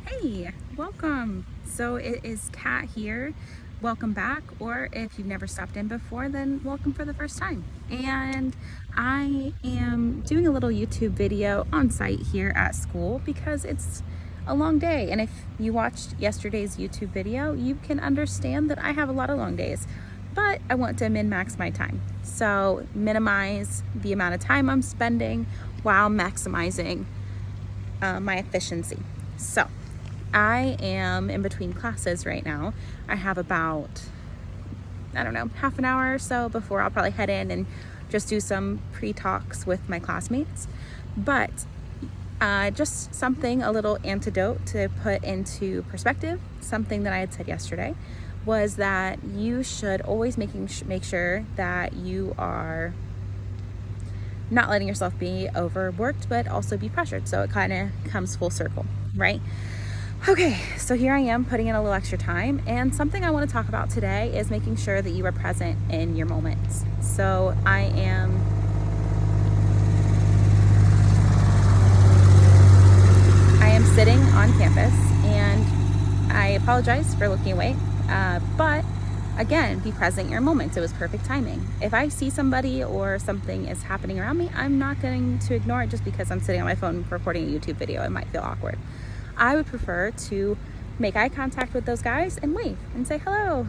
Hey, welcome. So it is Kat here. Welcome back, or if you've never stopped in before, then welcome for the first time. And I am doing a little YouTube video on site here at school because it's a long day. And if you watched yesterday's YouTube video, you can understand that I have a lot of long days, but I want to min-max my time. So minimize the amount of time I'm spending while maximizing my efficiency. So I am in between classes right now. I have about, I don't know, half an hour or so before I'll probably head in and just do some pre-talks with my classmates. But just something, a little antidote to put into perspective, something that I had said yesterday was that you should always make sure that you are not letting yourself be overworked, but also be pressured. So it kind of comes full circle, right? Okay, so here I am putting in a little extra time, and something I want to talk about today is making sure that you are present in your moments. So I am sitting on campus, and I apologize for looking away, but again, be present in your moments. It was perfect timing. If I see somebody or something is happening around me, I'm not going to ignore it just because I'm sitting on my phone recording a YouTube video. It might feel awkward. I would prefer to make eye contact with those guys and wave and say hello,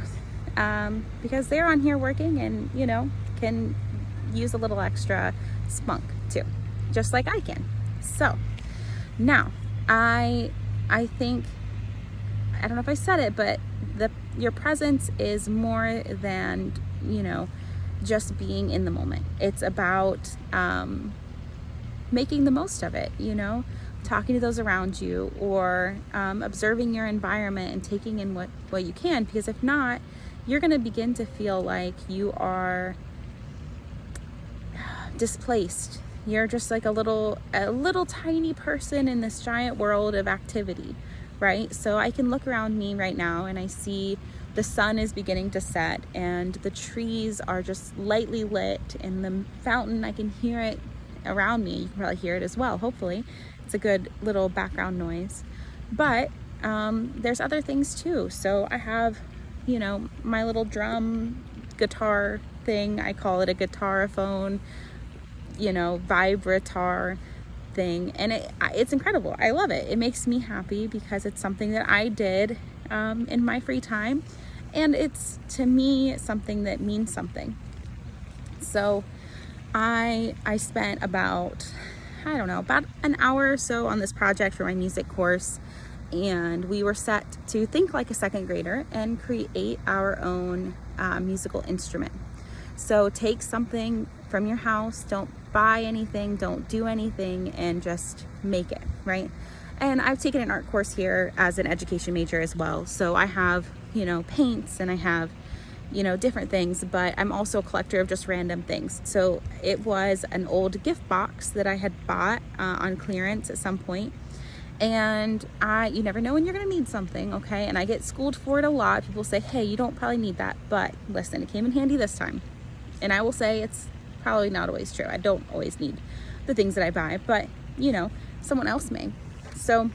because they're on here working and, can use a little extra spunk too, just like I can. So now I think, I don't know if I said it, but your presence is more than, just being in the moment. It's about making the most of it, talking to those around you, or observing your environment and taking in what you can, because if not, you're going to begin to feel like you are displaced. You're just like a little tiny person in this giant world of activity, right? So I can look around me right now and I see the sun is beginning to set and the trees are just lightly lit, and the fountain, I can hear it around me. You can probably hear it as well, hopefully. It's a good little background noise. But there's other things too. So I have, my little drum guitar thing. I call it a guitaraphone, vibratar thing. And it's incredible. I love it. It makes me happy because it's something that I did in my free time. And it's, to me, something that means something. So I spent about an hour or so on this project for my music course, and we were set to think like a second grader and create our own musical instrument. So take something from your house, don't buy anything, don't do anything, and just make it, right? And I've taken an art course here as an education major as well. So I have, paints, and I have different things, but I'm also a collector of just random things. So it was an old gift box that I had bought on clearance at some point. And you never know when you're gonna need something, okay? And I get schooled for it a lot. People say, hey, you don't probably need that, but listen, it came in handy this time. And I will say it's probably not always true. I don't always need the things that I buy, but someone else may. So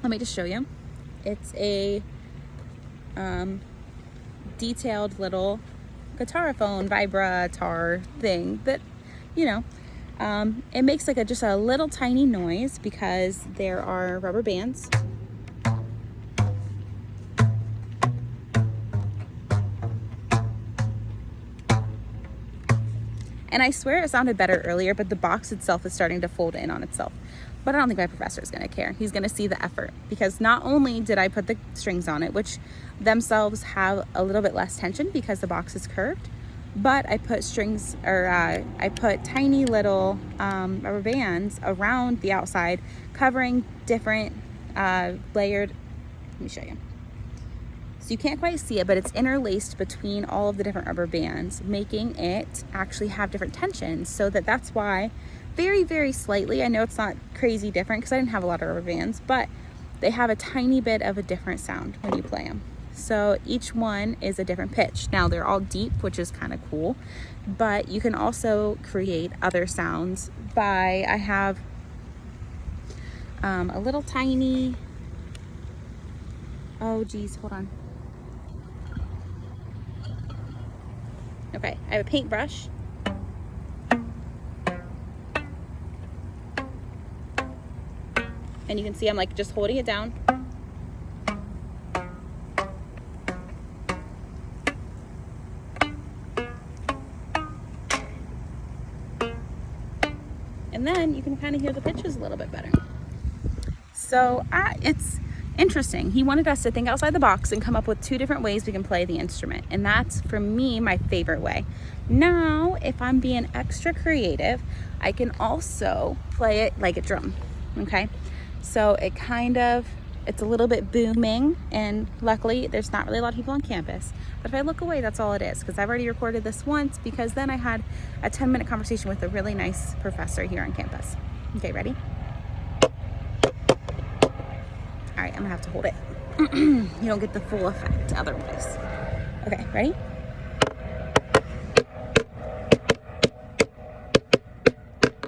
let me just show you. It's a detailed little guitaraphone vibratar thing that it makes like just a little tiny noise because there are rubber bands. And I swear it sounded better earlier, but the box itself is starting to fold in on itself. But I don't think my professor is going to care. He's going to see the effort, because not only did I put the strings on it, which themselves have a little bit less tension because the box is curved, but I put strings, or I put tiny little rubber bands around the outside, covering different layered, let me show you. So you can't quite see it, but it's interlaced between all of the different rubber bands, making it actually have different tensions. So that's why very, very slightly, I know it's not crazy different because I didn't have a lot of rubber bands, but they have a tiny bit of a different sound when you play them. So each one is a different pitch. Now they're all deep, which is kind of cool, but you can also create other sounds I have a little tiny Oh geez, hold on. Okay, I have a paintbrush. And you can see I'm like just holding it down. And then you can kind of hear the pitches a little bit better. So it's interesting. He wanted us to think outside the box and come up with 2 different ways we can play the instrument. And that's, for me, my favorite way. Now, if I'm being extra creative, I can also play it like a drum, okay? So it's a little bit booming, and luckily there's not really a lot of people on campus. But if I look away, that's all it is, because I've already recorded this once, because then I had a 10-minute conversation with a really nice professor here on campus. Okay, ready? All right, I'm gonna have to hold it. You don't get the full effect otherwise. Okay, ready?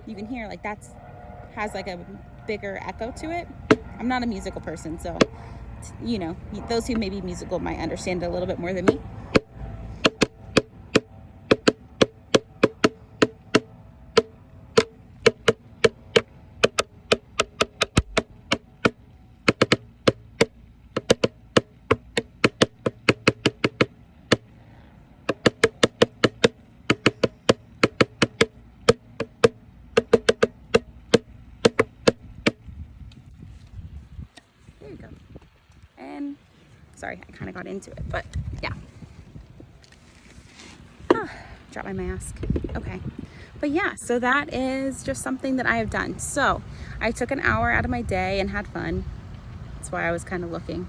You can hear like has like a bigger echo to it. I'm not a musical person, so you know, those who may be musical might understand it a little bit more than me. There you go. And sorry, I kind of got into it, but yeah. Drop my mask. Okay. But yeah, so that is just something that I have done. So I took an hour out of my day and had fun. That's why I was kind of looking.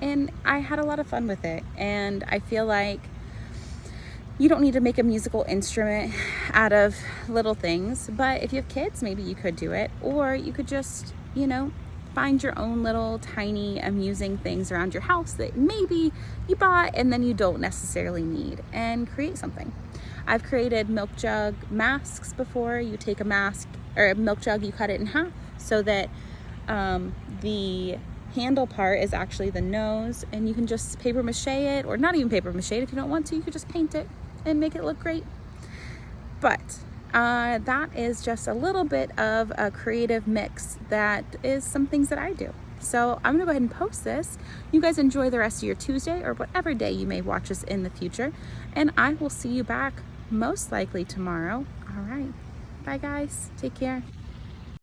And I had a lot of fun with it. And I feel like you don't need to make a musical instrument out of little things. But if you have kids, maybe you could do it. Or you could just, you know, find your own little tiny amusing things around your house that maybe you bought and then you don't necessarily need, and create something. I've created milk jug masks before. You take a mask or a milk jug, you cut it in half so that the handle part is actually the nose, and you can just paper mache it, or not even paper mache it if you don't want to. You could just paint it and make it look great. But that is just a little bit of a creative mix. That is some things that I do. So I'm gonna go ahead and post this. You guys enjoy the rest of your Tuesday, or whatever day you may watch us in the future. And I will see you back most likely tomorrow. All right. Bye guys. Take care.